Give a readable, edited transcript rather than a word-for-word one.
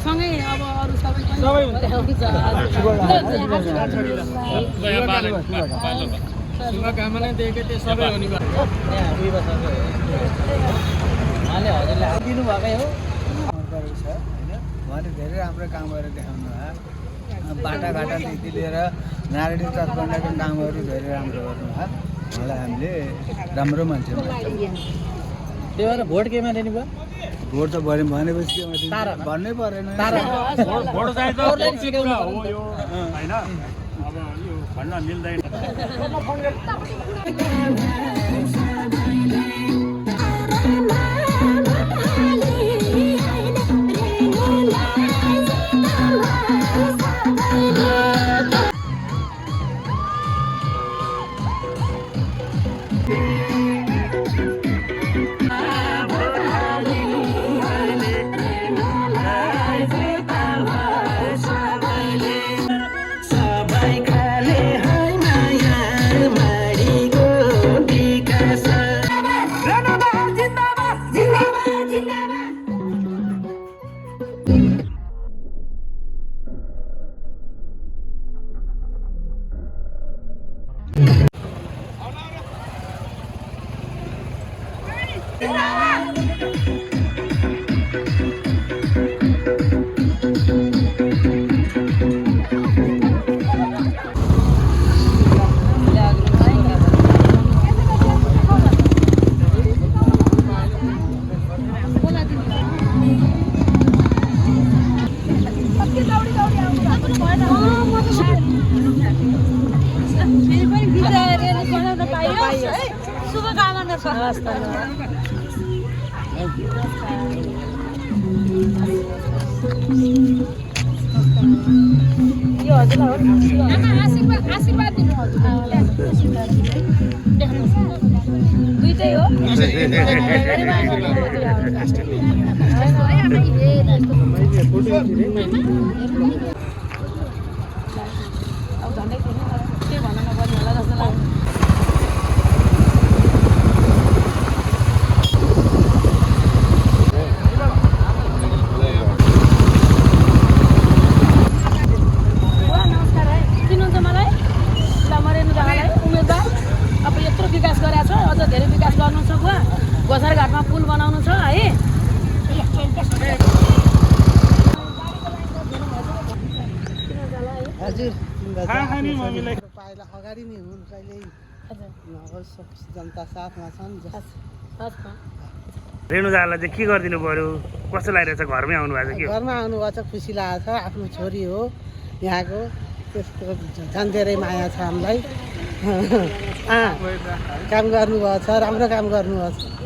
सँगै अब अरू सबै शुभकामना दिएको त्यो सबै हो नि उहाँले हजुरले दिनु भएकै हो उहाँले धेरै राम्रो काम गरेर देखाउनु भयो बाटाघाटादेखि लिएर नारायणी तटबन्धको कामहरू धेरै राम्रो गर्नुभयो उहाँलाई हामीले राम्रो मान्छे त्यही भएर भोट केमा दिनु भयो भोट त भनेपछि भन्नै परेन भोट चाहिँ त कुरा हो यो हैन अब यो भन्न मिल्दैन शुभकामना छ यो हजुरलाई आशीर्वाद दिनु हजुरलाई दुईटै हो अब झन्डै थिएन के भन्न नपर्ने होला जस्तो लाग्छ गोसाइघाटमा पुल बनाउनु छ है हजुर पाइला अगाडि नै हुन् कहिल्यै जनता साथमा छन् रेणुजालाई चाहिँ के गरिदिनु पर्यो कस्तो लागिरहेछ घरमै आउनु भएको छ घरमा आउनुभएको छ खुसी लागेको छ आफ्नो छोरी हो यहाँको त्यस्तो झन् धेरै माया छ हामीलाई काम गर्नुभएको छ राम्रो काम गर्नुभएको छ